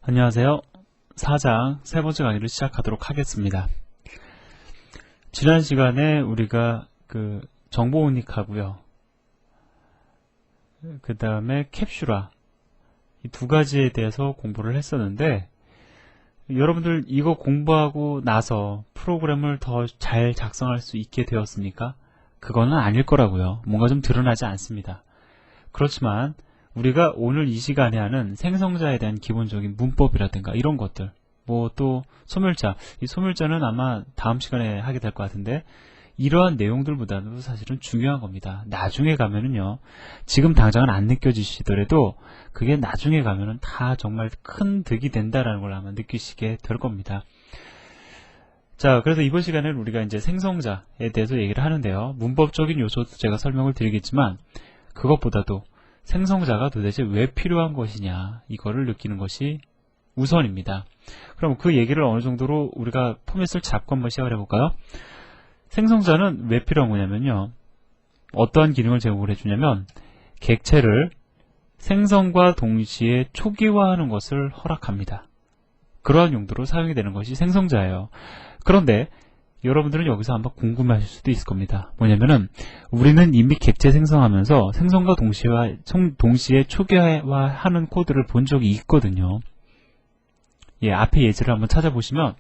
안녕하세요. 4장 세 번째 강의를 시작하도록 하겠습니다. 지난 시간에 우리가 정보 은닉하고요. 그 다음에 캡슐화 이 두 가지에 대해서 공부를 했었는데, 여러분들 이거 공부하고 나서 프로그램을 더 잘 작성할 수 있게 되었습니까? 그거는 아닐 거라고요. 뭔가 좀 드러나지 않습니다. 그렇지만 우리가 오늘 이 시간에 하는 생성자에 대한 기본적인 문법이라든가 이런 것들, 뭐 또 소멸자, 이 소멸자는 아마 다음 시간에 하게 될 것 같은데, 이러한 내용들보다도 사실은 중요한 겁니다. 나중에 가면은요, 지금 당장은 안 느껴지시더라도 그게 나중에 가면은 다 정말 큰 득이 된다라는 걸 아마 느끼시게 될 겁니다. 자, 그래서 이번 시간에는 우리가 이제 생성자에 대해서 얘기를 하는데요. 문법적인 요소도 제가 설명을 드리겠지만, 그것보다도 생성자가 도대체 왜 필요한 것이냐, 이거를 느끼는 것이 우선입니다. 그럼 그 얘기를 어느 정도로 우리가 포맷을 잡고 한번 시작을 해볼까요? 생성자는 왜 필요한 거냐면요, 어떠한 기능을 제공을 해주냐면 객체를 생성과 동시에 초기화하는 것을 허락합니다. 그러한 용도로 사용이 되는 것이 생성자예요. 그런데 여러분들은 여기서 한번 궁금해하실 수도 있을 겁니다. 뭐냐면은 우리는 이미 객체 생성하면서 생성과 동시에 초기화하는 코드를 본 적이 있거든요. 예, 앞에 예제를 한번 찾아보시면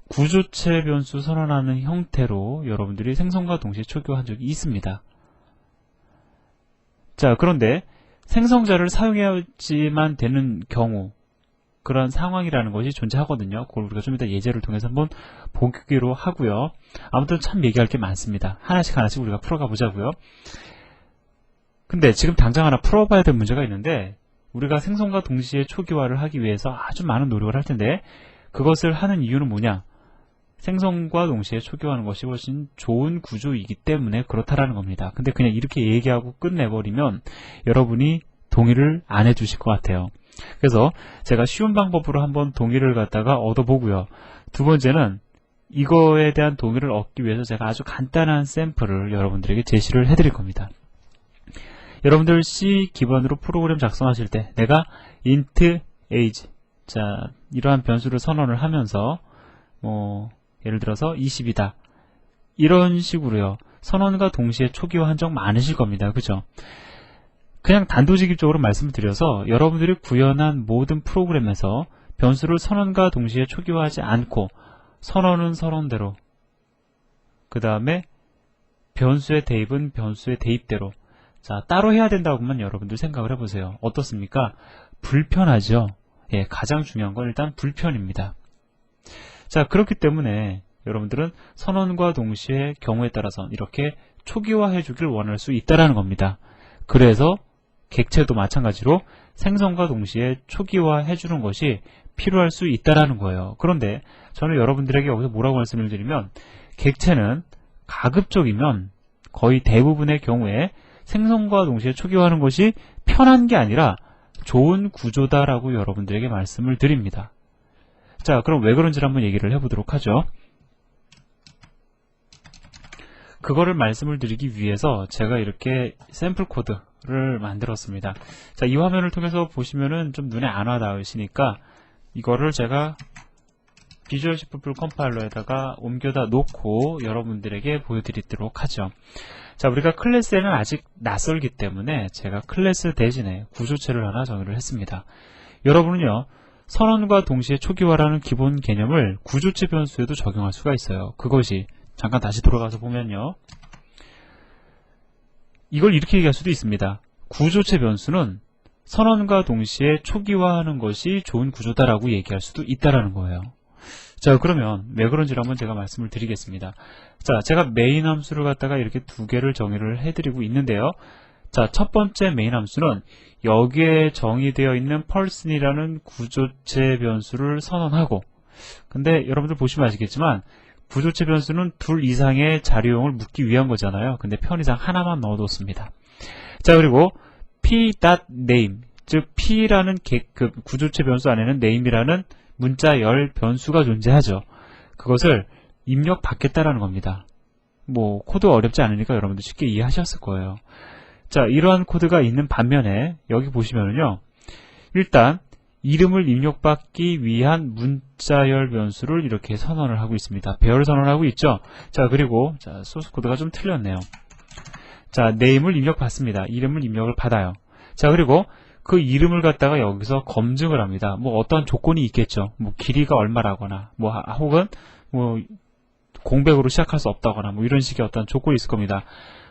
구조체 변수 선언하는 형태로 여러분들이 생성과 동시에 초기화한 적이 있습니다. 자, 그런데 생성자를 사용해야지만 되는 경우, 그런 상황이라는 것이 존재하거든요. 그걸 우리가 좀 이따 예제를 통해서 한번 보기로 하고요. 아무튼 참 얘기할 게 많습니다. 하나씩 우리가 풀어가 보자고요. 근데 지금 당장 하나 풀어봐야 될 문제가 있는데, 우리가 생성과 동시에 초기화를 하기 위해서 아주 많은 노력을 할 텐데, 그것을 하는 이유는 뭐냐? 생성과 동시에 초기화하는 것이 훨씬 좋은 구조이기 때문에 그렇다라는 겁니다. 근데 그냥 이렇게 얘기하고 끝내버리면 여러분이 동의를 안 해주실 것 같아요. 그래서 제가 쉬운 방법으로 한번 동의를 갖다가 얻어보고요. 두 번째는 이거에 대한 동의를 얻기 위해서 제가 아주 간단한 샘플을 여러분들에게 제시를 해드릴 겁니다. 여러분들 C 기반으로 프로그램 작성하실 때 내가 int age, 자, 이러한 변수를 선언을 하면서 예를 들어서 20이다, 이런 식으로요, 선언과 동시에 초기화한 적 많으실 겁니다. 그죠? 그냥 단도직입적으로 말씀을 드려서 여러분들이 구현한 모든 프로그램에서 변수를 선언과 동시에 초기화하지 않고 선언은 선언대로, 그 다음에 변수의 대입은 변수의 대입대로, 자, 따로 해야 된다고만 여러분들 생각을 해보세요. 어떻습니까? 불편하죠? 예, 가장 중요한 건 일단 불편입니다. 자, 그렇기 때문에 여러분들은 선언과 동시에 경우에 따라서 이렇게 초기화해 주길 원할 수 있다는 겁니다. 그래서 객체도 마찬가지로 생성과 동시에 초기화해 주는 것이 필요할 수 있다는 거예요. 그런데 저는 여러분들에게 여기서 뭐라고 말씀을 드리면, 객체는 가급적이면 거의 대부분의 경우에 생성과 동시에 초기화하는 것이 편한 게 아니라 좋은 구조다라고 여러분들에게 말씀을 드립니다. 자, 그럼 왜 그런지를 한번 얘기를 해보도록 하죠. 그거를 말씀을 드리기 위해서 제가 이렇게 샘플 코드를 만들었습니다. 자, 이 화면을 통해서 보시면은 좀 눈에 안 와닿으시니까 이거를 제가 비주얼 C++ 컴파일러에다가 옮겨다 놓고 여러분들에게 보여드리도록 하죠. 자, 우리가 클래스에는 아직 낯설기 때문에 제가 클래스 대신에 구조체를 하나 정의를 했습니다. 여러분은요, 선언과 동시에 초기화라는 기본 개념을 구조체 변수에도 적용할 수가 있어요. 그것이, 잠깐 다시 돌아가서 보면요, 이걸 이렇게 얘기할 수도 있습니다. 구조체 변수는 선언과 동시에 초기화하는 것이 좋은 구조다라고 얘기할 수도 있다라는 거예요. 자, 그러면 왜 그런지를 한번 제가 말씀을 드리겠습니다. 자, 제가 메인 함수를 갖다가 이렇게 두 개를 정의를 해드리고 있는데요. 자, 첫 번째 메인 함수는 여기에 정의되어 있는 person이라는 구조체 변수를 선언하고, 근데 여러분들 보시면 아시겠지만 구조체 변수는 둘 이상의 자료용을 묻기 위한 거잖아요. 근데 편의상 하나만 넣어뒀습니다. 자, 그리고 p.name, 즉 p라는 구조체 변수 안에는 name이라는 문자열 변수가 존재하죠. 그것을 입력받겠다라는 겁니다. 뭐 코드 어렵지 않으니까 여러분들 쉽게 이해하셨을 거예요. 자, 이러한 코드가 있는 반면에 여기 보시면은요, 일단 이름을 입력받기 위한 문자열 변수를 이렇게 선언을 하고 있습니다. 배열 선언하고 있죠. 자, 그리고 자, 소스 코드가 좀 틀렸네요. 자, name을 입력받습니다. 이름을 입력을 받아요. 자, 그리고 그 이름을 갖다가 여기서 검증을 합니다. 뭐 어떠한 조건이 있겠죠. 뭐 길이가 얼마라거나, 뭐 혹은 뭐 공백으로 시작할 수 없다거나, 뭐 이런 식의 어떤 조건이 있을 겁니다.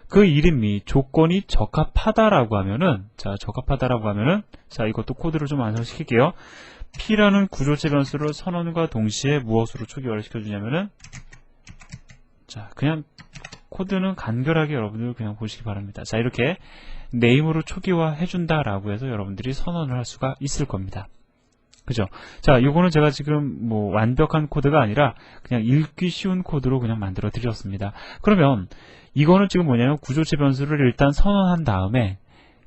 그 이름이 조건이 적합하다라고 하면은, 자, 적합하다라고 하면은, 자, 이것도 코드를 좀 완성시킬게요. P라는 구조체 변수를 선언과 동시에 무엇으로 초기화를 시켜주냐면은, 자, 그냥 코드는 간결하게 여러분들 그냥 보시기 바랍니다. 자, 이렇게 name으로 초기화 해준다라고 해서 여러분들이 선언을 할 수가 있을 겁니다. 그죠? 자, 요거는 제가 지금 뭐 완벽한 코드가 아니라 그냥 읽기 쉬운 코드로 그냥 만들어 드렸습니다. 그러면 이거는 지금 뭐냐면 구조체 변수를 일단 선언한 다음에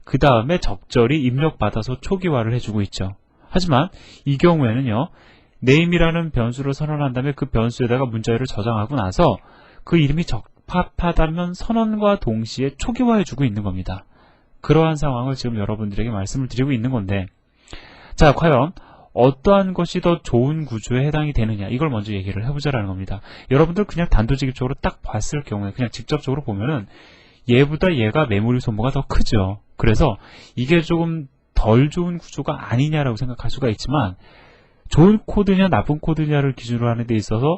그 다음에 적절히 입력받아서 초기화를 해주고 있죠. 하지만 이 경우에는요, name이라는 변수를 선언한 다음에 그 변수에다가 문자열을 저장하고 나서 그 이름이 적합하다면 선언과 동시에 초기화해주고 있는 겁니다. 그러한 상황을 지금 여러분들에게 말씀을 드리고 있는 건데, 자, 과연 어떠한 것이 더 좋은 구조에 해당이 되느냐, 이걸 먼저 얘기를 해보자라는 겁니다. 여러분들 그냥 단도직입적으로 딱 봤을 경우에 그냥 직접적으로 보면은 얘보다 얘가 메모리 소모가 더 크죠. 그래서 이게 조금 덜 좋은 구조가 아니냐라고 생각할 수가 있지만, 좋은 코드냐 나쁜 코드냐를 기준으로 하는 데 있어서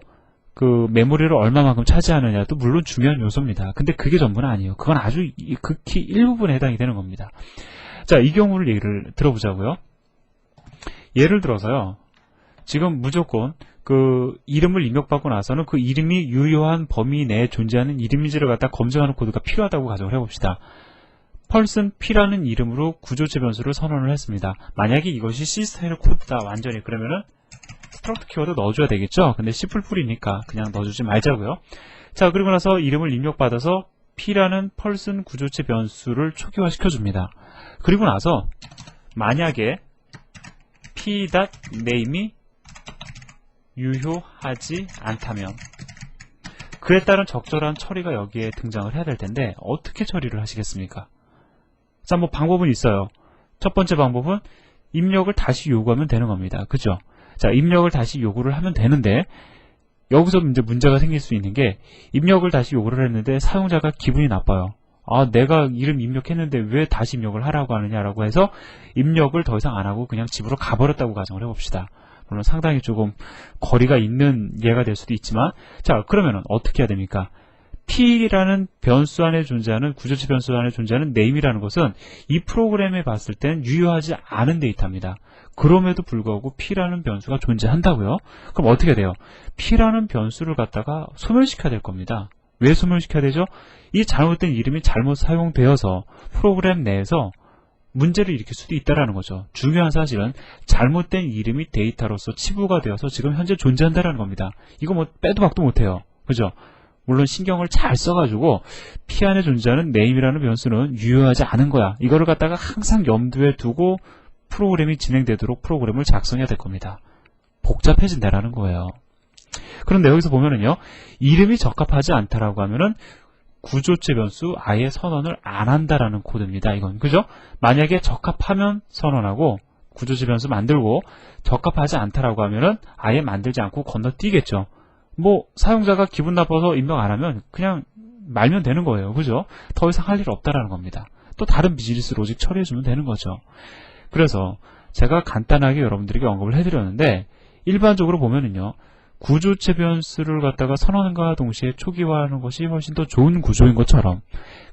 그 메모리를 얼마만큼 차지하느냐도 물론 중요한 요소입니다. 근데 그게 전부는 아니에요. 그건 아주 극히 일부분에 해당이 되는 겁니다. 자, 이 경우를 얘기를 들어보자고요. 예를 들어서요, 지금 무조건 그 이름을 입력받고 나서는 그 이름이 유효한 범위 내에 존재하는 이름인지를 갖다 검증하는 코드가 필요하다고 가정을 해봅시다. 펄슨 P라는 이름으로 구조체 변수를 선언을 했습니다. 만약에 이것이 C 스타일 코드다 완전히, 그러면은 스트럭트 키워드 넣어줘야 되겠죠. 근데 C++이니까 그냥 넣어주지 말자고요. 자, 그리고 나서 이름을 입력받아서 P라는 펄슨 구조체 변수를 초기화 시켜줍니다. 그리고 나서 만약에 p.name이 유효하지 않다면 그에 따른 적절한 처리가 여기에 등장을 해야 될 텐데 어떻게 처리를 하시겠습니까? 자, 뭐 방법은 있어요. 첫 번째 방법은 입력을 다시 요구하면 되는 겁니다. 그죠? 자, 입력을 다시 요구를 하면 되는데 여기서 이제 문제가 생길 수 있는 게, 입력을 다시 요구를 했는데 사용자가 기분이 나빠요. 아, 내가 이름 입력했는데 왜 다시 입력을 하라고 하느냐라고 해서 입력을 더 이상 안 하고 그냥 집으로 가버렸다고 가정을 해봅시다. 물론 상당히 조금 거리가 있는 예가 될 수도 있지만, 자, 그러면은 어떻게 해야 됩니까? P라는 변수 안에 존재하는, 구조체 변수 안에 존재하는 name이라는 것은 이 프로그램에 봤을 때는 유효하지 않은 데이터입니다. 그럼에도 불구하고 P라는 변수가 존재한다고요? 그럼 어떻게 돼요? P라는 변수를 갖다가 소멸시켜야 될 겁니다. 왜 소멸시켜야 되죠? 이 잘못된 이름이 잘못 사용되어서 프로그램 내에서 문제를 일으킬 수도 있다는 거죠. 중요한 사실은 잘못된 이름이 데이터로서 치부가 되어서 지금 현재 존재한다는 겁니다. 이거 뭐 빼도 박도 못해요. 그죠? 물론 신경을 잘 써가지고 P 안에 존재하는 name이라는 변수는 유효하지 않은 거야, 이거를 갖다가 항상 염두에 두고 프로그램이 진행되도록 프로그램을 작성해야 될 겁니다. 복잡해진다라는 거예요. 그런데 여기서 보면은요, 이름이 적합하지 않다라고 하면은 구조체 변수 아예 선언을 안 한다라는 코드입니다. 이건, 그죠? 만약에 적합하면 선언하고 구조체 변수 만들고, 적합하지 않다라고 하면은 아예 만들지 않고 건너뛰겠죠. 뭐 사용자가 기분 나빠서 입력 안 하면 그냥 말면 되는 거예요. 그죠? 더 이상 할 일 없다라는 겁니다. 또 다른 비즈니스 로직 처리해주면 되는 거죠. 그래서 제가 간단하게 여러분들에게 언급을 해드렸는데, 일반적으로 보면은요, 구조체 변수를 갖다가 선언과 동시에 초기화하는 것이 훨씬 더 좋은 구조인 것처럼,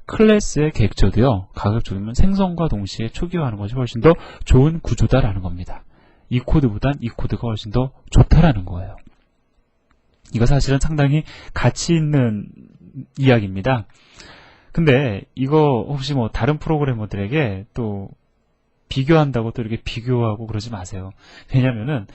클래스의 객저도요, 가급적이면 생성과 동시에 초기화하는 것이 훨씬 더 좋은 구조다라는 겁니다. 이 코드보단 이 코드가 훨씬 더 좋다라는 거예요. 이거 사실은 상당히 가치 있는 이야기입니다. 근데 이거 혹시 뭐 다른 프로그래머들에게 또 비교한다고 또 이렇게 비교하고 그러지 마세요. 왜냐면은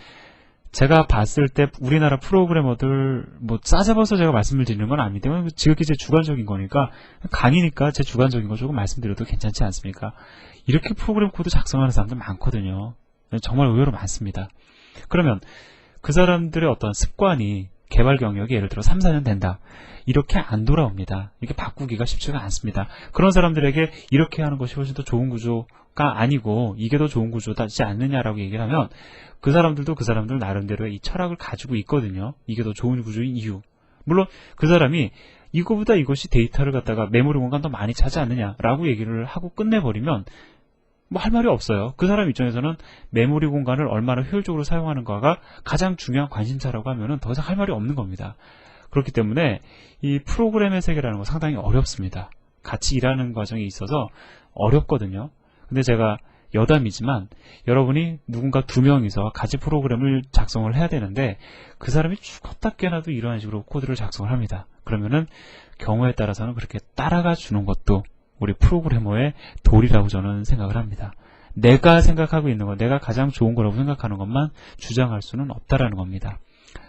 제가 봤을 때 우리나라 프로그래머들 뭐 싸잡아서 제가 말씀을 드리는 건 아닌데, 지극히 제 주관적인 거니까, 강의니까 제 주관적인 거 조금 말씀드려도 괜찮지 않습니까? 이렇게 프로그램 코드 작성하는 사람들 많거든요. 정말 의외로 많습니다. 그러면 그 사람들의 어떤 습관이 개발 경력이 예를 들어 3, 4년 된다. 이렇게 안 돌아옵니다. 이게 바꾸기가 쉽지가 않습니다. 그런 사람들에게 이렇게 하는 것이 훨씬 더 좋은 구조가 아니고 이게 더 좋은 구조다지 않느냐라고 얘기를 하면 그 사람들도 그 사람들 나름대로의 이 철학을 가지고 있거든요. 이게 더 좋은 구조인 이유. 물론 그 사람이 이거보다 이것이 데이터를 갖다가 메모리 공간 더 많이 차지 않느냐라고 얘기를 하고 끝내버리면 뭐 할 말이 없어요. 그 사람 입장에서는 메모리 공간을 얼마나 효율적으로 사용하는가가 가장 중요한 관심사라고 하면은 더 이상 할 말이 없는 겁니다. 그렇기 때문에 이 프로그램의 세계라는 건 상당히 어렵습니다. 같이 일하는 과정에 있어서 어렵거든요. 근데 제가 여담이지만 여러분이 누군가 2명이서 같이 프로그램을 작성을 해야 되는데 그 사람이 죽었다 깨나도 이러한 식으로 코드를 작성을 합니다. 그러면은 경우에 따라서는 그렇게 따라가 주는 것도 우리 프로그래머의 도리라고 저는 생각을 합니다. 내가 생각하고 있는 것, 내가 가장 좋은 거라고 생각하는 것만 주장할 수는 없다라는 겁니다.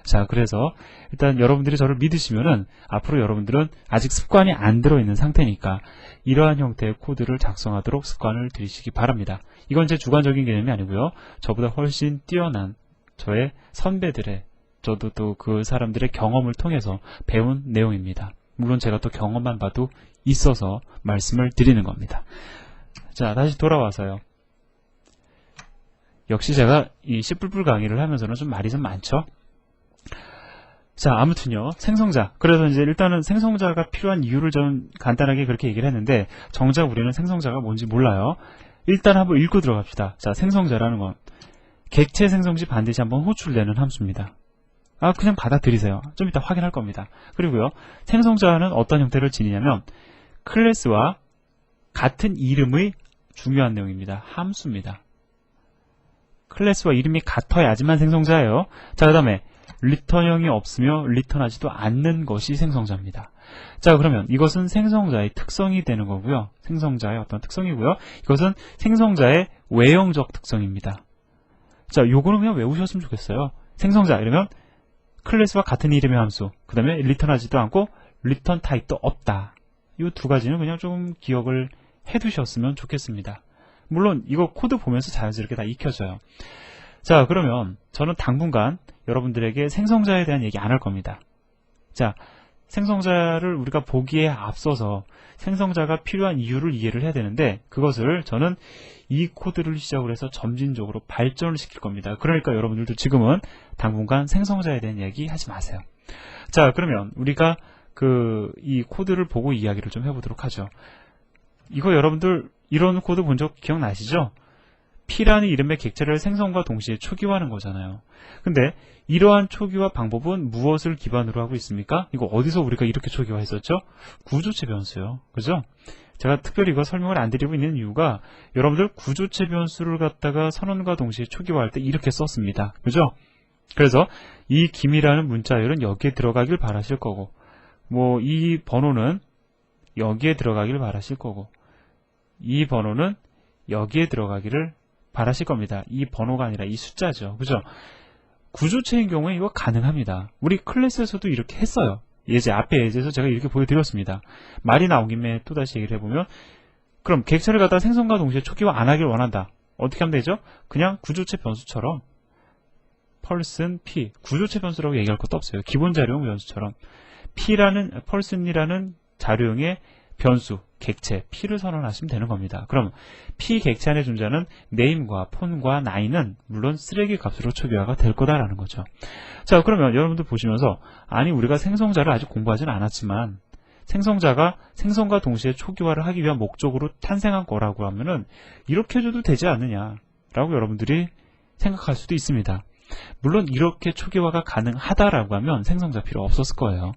자, 그래서 일단 여러분들이 저를 믿으시면은 앞으로 여러분들은 아직 습관이 안 들어있는 상태니까 이러한 형태의 코드를 작성하도록 습관을 들이시기 바랍니다. 이건 제 주관적인 개념이 아니고요. 저보다 훨씬 뛰어난 저의 선배들의, 저도 또 그 사람들의 경험을 통해서 배운 내용입니다. 물론 제가 또 경험만 봐도 있어서 말씀을 드리는 겁니다. 자, 다시 돌아와서요. 역시 제가 이 C++ 강의를 하면서는 좀 말이 좀 많죠? 자, 아무튼요, 생성자. 그래서 이제 일단은 생성자가 필요한 이유를 좀 간단하게 그렇게 얘기를 했는데, 정작 우리는 생성자가 뭔지 몰라요. 일단 한번 읽고 들어갑시다. 자, 생성자라는 건 객체 생성 시 반드시 한번 호출되는 함수입니다. 그냥 받아들이세요. 좀 이따 확인할 겁니다. 그리고요, 생성자는 어떤 형태를 지니냐면, 클래스와 같은 이름의 중요한 내용입니다. 함수입니다. 클래스와 이름이 같아야지만 생성자예요. 자, 그 다음에 리턴형이 없으며 리턴하지도 않는 것이 생성자입니다. 자, 그러면 이것은 생성자의 특성이 되는 거고요. 생성자의 어떤 특성이고요. 이것은 생성자의 외형적 특성입니다. 자, 요거는 그냥 외우셨으면 좋겠어요. 생성자, 이러면 클래스와 같은 이름의 함수, 그 다음에 리턴하지도 않고 리턴 타입도 없다. 이 두 가지는 그냥 좀 기억을 해두셨으면 좋겠습니다. 물론 이거 코드 보면서 자연스럽게 다 익혀져요. 자, 그러면 저는 당분간 여러분들에게 생성자에 대한 얘기 안 할 겁니다. 자, 생성자를 우리가 보기에 앞서서 생성자가 필요한 이유를 이해를 해야 되는데, 그것을 저는 이 코드를 시작으로 해서 점진적으로 발전을 시킬 겁니다. 그러니까 여러분들도 지금은 당분간 생성자에 대한 얘기 하지 마세요. 자, 그러면 우리가 이 코드를 보고 이야기를 좀 해보도록 하죠. 이거 여러분들 이런 코드 본 적 기억나시죠? P라는 이름의 객체를 생성과 동시에 초기화하는 거잖아요. 근데 이러한 초기화 방법은 무엇을 기반으로 하고 있습니까? 이거 어디서 우리가 이렇게 초기화했었죠? 구조체 변수요. 그죠? 제가 특별히 이거 설명을 안 드리고 있는 이유가 여러분들 구조체 변수를 갖다가 선언과 동시에 초기화할 때 이렇게 썼습니다. 그죠? 그래서 이 김이라는 문자열은 여기에 들어가길 바라실 거고, 뭐 이 번호는 여기에 들어가길 바라실 거고, 이 번호는 여기에 들어가기를 바라실 겁니다. 이 번호가 아니라 이 숫자죠. 그죠? 구조체인 경우에 이거 가능합니다. 우리 클래스에서도 이렇게 했어요. 앞에 예제에서 제가 이렇게 보여드렸습니다. 말이 나온 김에 또다시 얘기를 해보면, 그럼 객체를 갖다 생성과 동시에 초기화 안 하길 원한다. 어떻게 하면 되죠? 그냥 구조체 변수처럼 person p, 구조체 변수라고 얘기할 것도 없어요. 기본 자료용 변수처럼 person이라는 자료용의 변수, 객체, P를 선언하시면 되는 겁니다. 그럼 P 객체 안에 존재하는 name과 phone과 nine은 물론 쓰레기 값으로 초기화가 될 거다라는 거죠. 자, 그러면 여러분들 보시면서, 아니 우리가 생성자를 아직 공부하지는 않았지만 생성자가 생성과 동시에 초기화를 하기 위한 목적으로 탄생한 거라고 하면은 이렇게 해줘도 되지 않느냐라고 여러분들이 생각할 수도 있습니다. 물론 이렇게 초기화가 가능하다라고 하면 생성자 필요 없었을 거예요.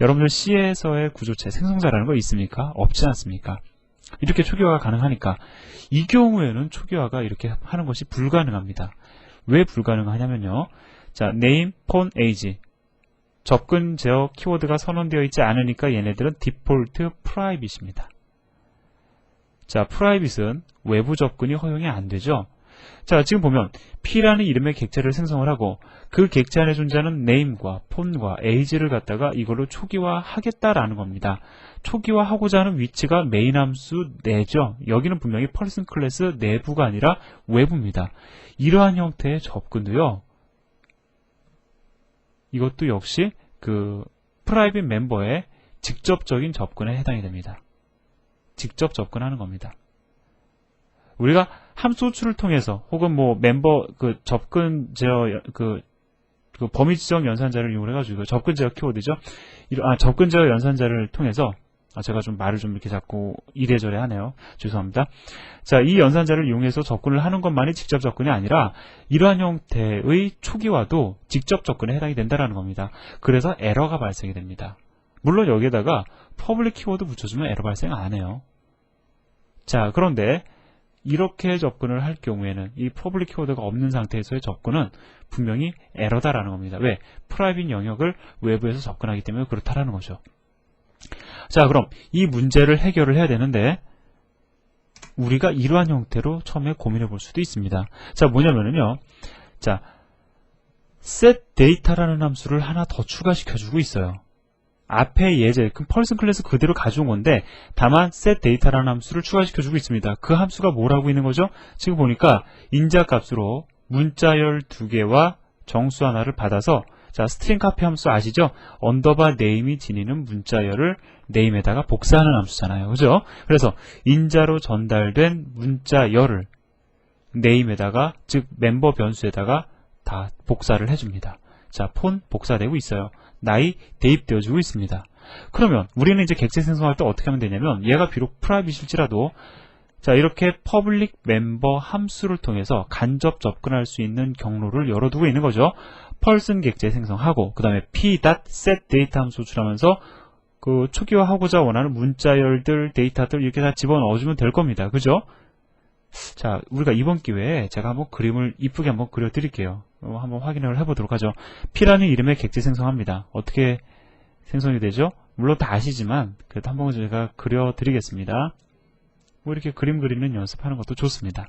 여러분들 C에서의 구조체, 생성자라는 거 있습니까? 없지 않습니까? 이렇게 초기화가 가능하니까 이 경우에는 초기화가 이렇게 하는 것이 불가능합니다. 왜 불가능하냐면요. 자, name, phone, age. 접근 제어 키워드가 선언되어 있지 않으니까 얘네들은 디폴트 프라이빗입니다. 자, 프라이빗은 외부 접근이 허용이 안 되죠. 자, 지금 보면 P라는 이름의 객체를 생성을 하고 그 객체 안에 존재하는 name과 phone과 age를 갖다가 이걸로 초기화하겠다라는 겁니다. 초기화하고자 하는 위치가 메인 함수 내죠. 여기는 분명히 person 클래스 내부가 아니라 외부입니다. 이러한 형태의 접근도요, 이것도 역시 프라이빗 멤버의 직접적인 접근에 해당이 됩니다. 직접 접근하는 겁니다. 우리가 함수 호출을 통해서 혹은 뭐 멤버 접근 제어 범위 지정 연산자를 이용해가지고 접근 제어 키워드죠. 접근 제어 연산자를 통해서 제가 좀 말을 좀 이렇게 자꾸 이래저래 하네요. 죄송합니다. 자, 이 연산자를 이용해서 접근을 하는 것만이 직접 접근이 아니라 이러한 형태의 초기화도 직접 접근에 해당이 된다는 겁니다. 그래서 에러가 발생이 됩니다. 물론 여기에다가 퍼블릭 키워드 붙여주면 에러 발생 안 해요. 자, 그런데 이렇게 접근을 할 경우에는 이 퍼블릭 키워드가 없는 상태에서의 접근은 분명히 에러다라는 겁니다. 왜? 프라이빗 영역을 외부에서 접근하기 때문에 그렇다라는 거죠. 자, 그럼 이 문제를 해결을 해야 되는데 우리가 이러한 형태로 처음에 고민해 볼 수도 있습니다. 자, 뭐냐면은요. 자, setData라는 함수를 하나 더 추가시켜주고 있어요. 앞에 예제, 펄슨 클래스 그대로 가져온 건데 다만 setData라는 함수를 추가시켜주고 있습니다. 그 함수가 뭘 하고 있는 거죠? 지금 보니까 인자값으로 문자열 2개와 정수 하나를 받아서 자, 스트링 카피 함수 아시죠? 언더바 네임이 지니는 문자열을 네임에다가 복사하는 함수잖아요. 그죠? 그래서 인자로 전달된 문자열을 네임에다가, 즉 멤버 변수에다가 다 복사를 해줍니다. 자, 폰 복사되고 있어요. 나이 대입되어지고 있습니다. 그러면 우리는 이제 객체 생성할 때 어떻게 하면 되냐면 얘가 비록 프라이빗일지라도 자, 이렇게 퍼블릭 멤버 함수를 통해서 간접 접근할 수 있는 경로를 열어두고 있는 거죠. 펄슨 객체 생성하고 그 다음에 p.setData 함수 호출하면서 초기화하고자 원하는 문자열들, 데이터들 이렇게 다 집어넣어주면 될 겁니다. 그죠? 자, 우리가 이번 기회에 제가 한번 그림을 이쁘게 한번 그려드릴게요. 한번 확인을 해보도록 하죠. p라는 이름의 객체 생성합니다. 어떻게 생성이 되죠? 물론 다 아시지만 그래도 한번 제가 그려드리겠습니다. 뭐 이렇게 그림 그리는 연습하는 것도 좋습니다.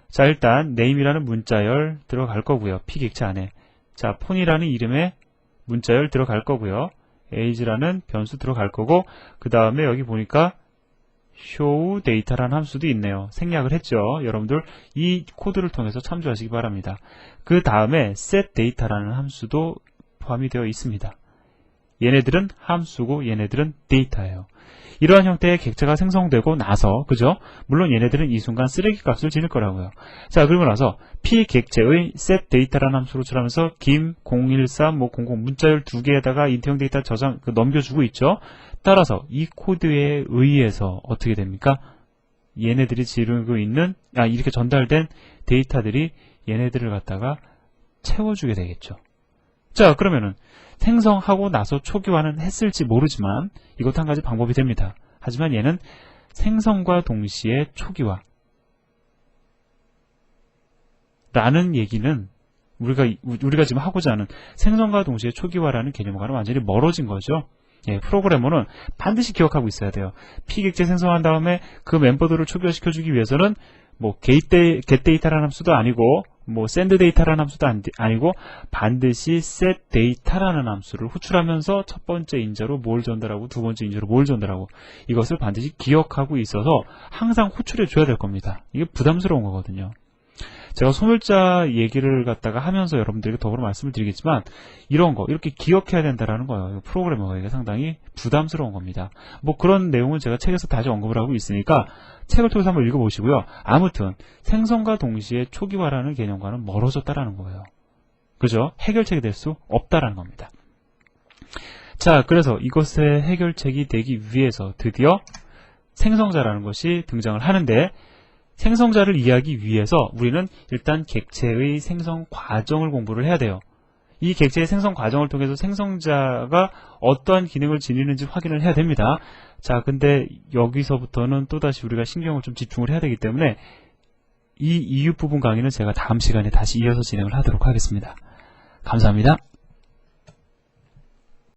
자, 일단 name이라는 문자열 들어갈 거고요. p 객체 안에. 자, 폰이라는 이름의 문자열 들어갈 거고요. age라는 변수 들어갈 거고 그 다음에 여기 보니까 show data라는 함수도 있네요. 생략을 했죠. 여러분들 이 코드를 통해서 참조하시기 바랍니다. 그 다음에 setData라는 함수도 포함이 되어 있습니다. 얘네들은 함수고 얘네들은 데이터예요. 이러한 형태의 객체가 생성되고 나서, 그죠? 물론 얘네들은 이 순간 쓰레기 값을 지닐 거라고요. 자, 그리고 나서 p 객체의 setData라는 함수로 호출하면서 김 013 00 문자열 2개에다가 인트형 데이터 저장 넘겨주고 있죠. 따라서 이 코드에 의해서 어떻게 됩니까? 얘네들이 지르고 있는 이렇게 전달된 데이터들이 얘네들을 갖다가 채워주게 되겠죠. 자, 그러면은 생성하고 나서 초기화는 했을지 모르지만 이것도 한 가지 방법이 됩니다. 하지만 얘는 생성과 동시에 초기화 라는 얘기는 우리가 지금 하고자 하는 생성과 동시에 초기화라는 개념과는 완전히 멀어진 거죠. 예, 프로그래머는 반드시 기억하고 있어야 돼요. P객체 생성한 다음에 그 멤버들을 초기화시켜주기 위해서는 뭐 getData라는 함수도 아니고 뭐 sendData라는 함수도 아니고 반드시 setData라는 함수를 호출하면서 첫 번째 인자로 뭘 전달하고 두 번째 인자로 뭘 전달하고 이것을 반드시 기억하고 있어서 항상 호출해 줘야 될 겁니다. 이게 부담스러운 거거든요. 제가 소멸자 얘기를 갖다가 하면서 여러분들에게 더불어 말씀을 드리겠지만 이런 거 이렇게 기억해야 된다는 거예요. 프로그래머에게 상당히 부담스러운 겁니다. 뭐 그런 내용은 제가 책에서 다시 언급을 하고 있으니까 책을 통해서 한번 읽어보시고요. 아무튼 생성과 동시에 초기화라는 개념과는 멀어졌다라는 거예요. 그죠? 해결책이 될 수 없다라는 겁니다. 자, 그래서 이것의 해결책이 되기 위해서 드디어 생성자라는 것이 등장을 하는데 생성자를 이해하기 위해서 우리는 일단 객체의 생성 과정을 공부를 해야 돼요. 이 객체의 생성 과정을 통해서 생성자가 어떠한 기능을 지니는지 확인을 해야 됩니다. 자, 근데 여기서부터는 또다시 우리가 신경을 좀 집중을 해야 되기 때문에 이 이유 부분 강의는 제가 다음 시간에 다시 이어서 진행을 하도록 하겠습니다. 감사합니다.